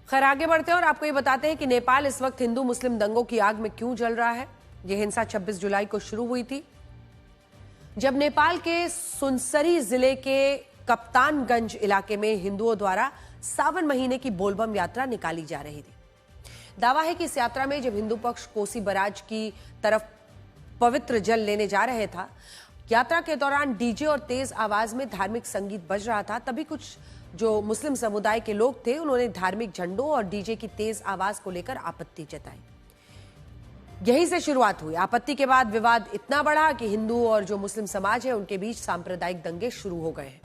खैर आगे बढ़ते हैं और आपको ये बताते हैं कि नेपाल इस वक्त हिंदू मुस्लिम दंगों की आग में क्यों जल रहा है। यह हिंसा 26 जुलाई को शुरू हुई थी, जब नेपाल के सुनसरी जिले के कप्तानगंज इलाके में हिंदुओं द्वारा सावन महीने की बोलबम यात्रा निकाली जा रही थी। दावा है कि इस यात्रा में जब हिंदू पक्ष कोसी बराज की तरफ पवित्र जल लेने जा रहे था, यात्रा के दौरान डीजे और तेज आवाज में धार्मिक संगीत बज रहा था। तभी कुछ जो मुस्लिम समुदाय के लोग थे, उन्होंने धार्मिक झंडों और डीजे की तेज आवाज को लेकर आपत्ति जताई। यहीं से शुरुआत हुई। आपत्ति के बाद विवाद इतना बढ़ा कि हिंदू और जो मुस्लिम समाज है उनके बीच सांप्रदायिक दंगे शुरू हो गए हैं।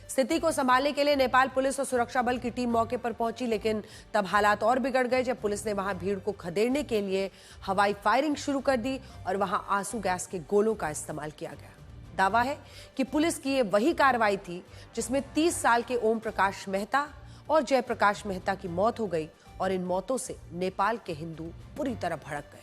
स्थिति को संभालने के लिए नेपाल पुलिस और सुरक्षा बल की टीम मौके पर पहुंची, लेकिन तब हालात और बिगड़ गए जब पुलिस ने वहां भीड़ को खदेड़ने के लिए हवाई फायरिंग शुरू कर दी और वहां आंसू गैस के गोलों का इस्तेमाल किया गया। दावा है कि पुलिस की ये वही कार्रवाई थी जिसमें 30 साल के ओम प्रकाश मेहता और जयप्रकाश मेहता की मौत हो गई और इन मौतों से नेपाल के हिंदू पूरी तरह भड़क गए।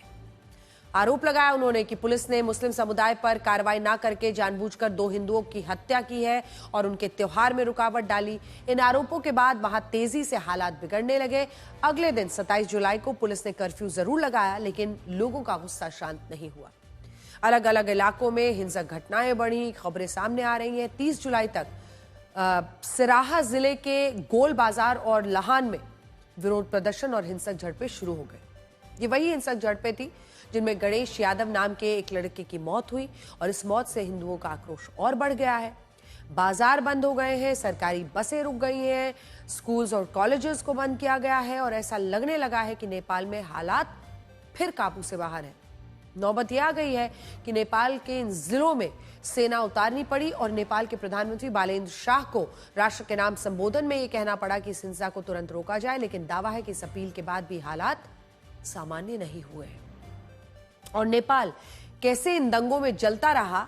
आरोप लगाया उन्होंने कि पुलिस ने मुस्लिम समुदाय पर कार्रवाई न करके जानबूझकर 2 हिंदुओं की हत्या की है और उनके त्योहार में रुकावट डाली। इन आरोपों के बाद वहां तेजी से हालात बिगड़ने लगे। अगले दिन 27 जुलाई को पुलिस ने कर्फ्यू जरूर लगाया, लेकिन लोगों का गुस्सा शांत नहीं हुआ। अलग अलग इलाकों में हिंसक घटनाएं बढ़ी, खबरें सामने आ रही हैं। 30 जुलाई तक सिराहा जिले के गोल बाजार और लहान में विरोध प्रदर्शन और हिंसक झड़पें शुरू हो गई। ये वही हिंसक झड़पें थी जिनमें गणेश यादव नाम के एक लड़के की मौत हुई और इस मौत से हिंदुओं का आक्रोश और बढ़ गया है। बाजार बंद हो गए हैं, सरकारी बसें रुक गई हैं, स्कूल्स और कॉलेजेस को बंद किया गया है और ऐसा लगने लगा है कि नेपाल में हालात फिर काबू से बाहर है। नौबत यह आ गई है कि नेपाल के इन जिलों में सेना उतारनी पड़ी और नेपाल के प्रधानमंत्री बालेन्द्र शाह को राष्ट्र के नाम संबोधन में यह कहना पड़ा कि इस हिंसा को तुरंत रोका जाए, लेकिन दावा है कि इस अपील के बाद भी हालात सामान्य नहीं हुए हैं। और नेपाल कैसे इन दंगों में जलता रहा,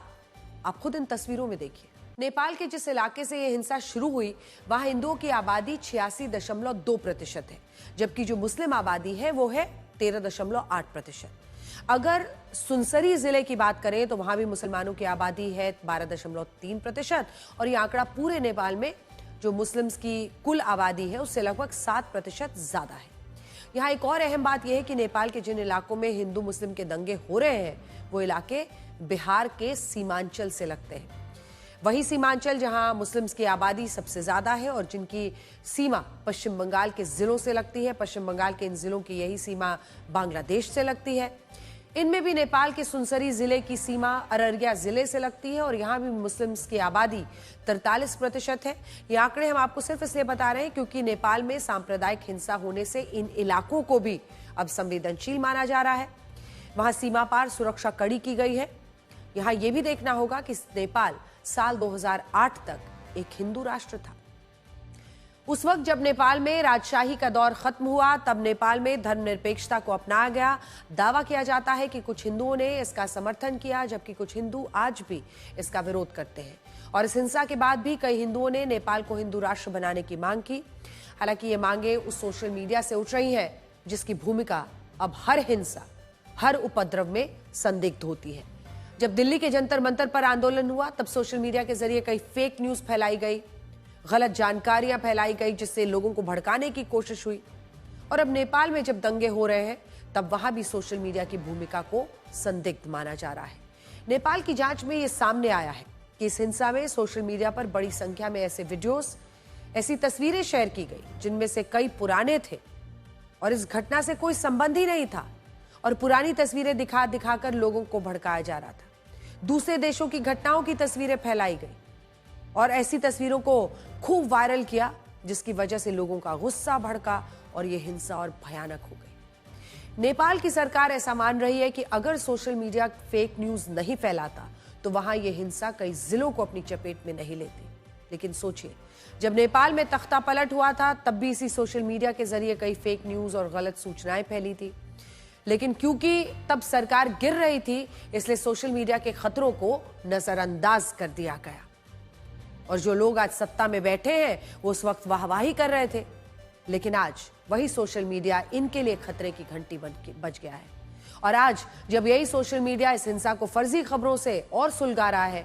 आप खुद इन तस्वीरों में देखिए। नेपाल के जिस इलाके से यह हिंसा शुरू हुई, वहां हिंदुओं की आबादी 86.2% है, जबकि जो मुस्लिम आबादी है वो है 13.8%। अगर सुनसरी जिले की बात करें तो वहां भी मुसलमानों की आबादी है 12.3% और यह आंकड़ा पूरे नेपाल में जो मुस्लिम्स की कुल आबादी है उससे लगभग 7% ज्यादा है। यहाँ एक और अहम बात यह है कि नेपाल के जिन इलाकों में हिंदू मुस्लिम के दंगे हो रहे हैं वो इलाके बिहार के सीमांचल से लगते हैं। वही सीमांचल जहां मुस्लिम्स की आबादी सबसे ज्यादा है और जिनकी सीमा पश्चिम बंगाल के जिलों से लगती है। पश्चिम बंगाल के इन जिलों की यही सीमा बांग्लादेश से लगती है। इनमें भी नेपाल के सुनसरी जिले की सीमा अररिया जिले से लगती है और यहाँ भी मुस्लिम्स की आबादी 43% है। ये आंकड़े हम आपको सिर्फ इसलिए बता रहे हैं क्योंकि नेपाल में सांप्रदायिक हिंसा होने से इन इलाकों को भी अब संवेदनशील माना जा रहा है। वहां सीमा पार सुरक्षा कड़ी की गई है। यहाँ ये भी देखना होगा कि नेपाल साल 2008 तक एक हिंदू राष्ट्र था। उस वक्त जब नेपाल में राजशाही का दौर खत्म हुआ, तब नेपाल में धर्मनिरपेक्षता को अपनाया गया। दावा किया जाता है कि कुछ हिंदुओं ने इसका समर्थन किया, जबकि कुछ हिंदू आज भी इसका विरोध करते हैं। और इस हिंसा के बाद भी कई हिंदुओं ने नेपाल को हिंदू राष्ट्र बनाने की मांग की। हालांकि ये मांगे उस सोशल मीडिया से उठ रही हैं जिसकी भूमिका अब हर हिंसा, हर उपद्रव में संदिग्ध होती है। जब दिल्ली के जंतर मंतर पर आंदोलन हुआ, तब सोशल मीडिया के जरिए कई फेक न्यूज फैलाई गई, गलत जानकारियां फैलाई गई, जिससे लोगों को भड़काने की कोशिश हुई। और अब नेपाल में जब दंगे हो रहे हैं, तब वहां भी सोशल मीडिया की भूमिका को संदिग्ध माना जा रहा है। नेपाल की जांच में यह सामने आया है कि इस हिंसा में सोशल मीडिया पर बड़ी संख्या में ऐसे वीडियोस, ऐसी तस्वीरें शेयर की गई जिनमें से कई पुराने थे और इस घटना से कोई संबंध ही नहीं था और पुरानी तस्वीरें दिखा दिखाकर लोगों को भड़काया जा रहा था। दूसरे देशों की घटनाओं की तस्वीरें फैलाई गई और ऐसी तस्वीरों को खूब वायरल किया, जिसकी वजह से लोगों का गुस्सा भड़का और यह हिंसा और भयानक हो गई। नेपाल की सरकार ऐसा मान रही है कि अगर सोशल मीडिया फेक न्यूज नहीं फैलाता तो वहां यह हिंसा कई जिलों को अपनी चपेट में नहीं लेती। लेकिन सोचिए, जब नेपाल में तख्ता पलट हुआ था, तब भी इसी सोशल मीडिया के जरिए कई फेक न्यूज और गलत सूचनाएं फैली थी। लेकिन क्योंकि तब सरकार गिर रही थी, इसलिए सोशल मीडिया के खतरों को नजरअंदाज कर दिया गया और जो लोग आज सत्ता में बैठे हैं वो उस वक्त वाहवाही कर रहे थे। लेकिन आज वही सोशल मीडिया इनके लिए खतरे की घंटी बज गया है। और आज जब यही सोशल मीडिया इस हिंसा को फर्जी खबरों से और सुलगा रहा है,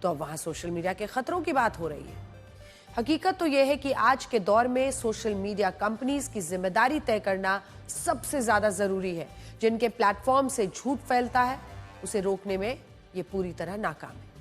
तो अब वहां सोशल मीडिया के खतरों की बात हो रही है। हकीकत तो यह है कि आज के दौर में सोशल मीडिया कंपनीज की जिम्मेदारी तय करना सबसे ज्यादा जरूरी है। जिनके प्लेटफॉर्म से झूठ फैलता है उसे रोकने में ये पूरी तरह नाकाम है।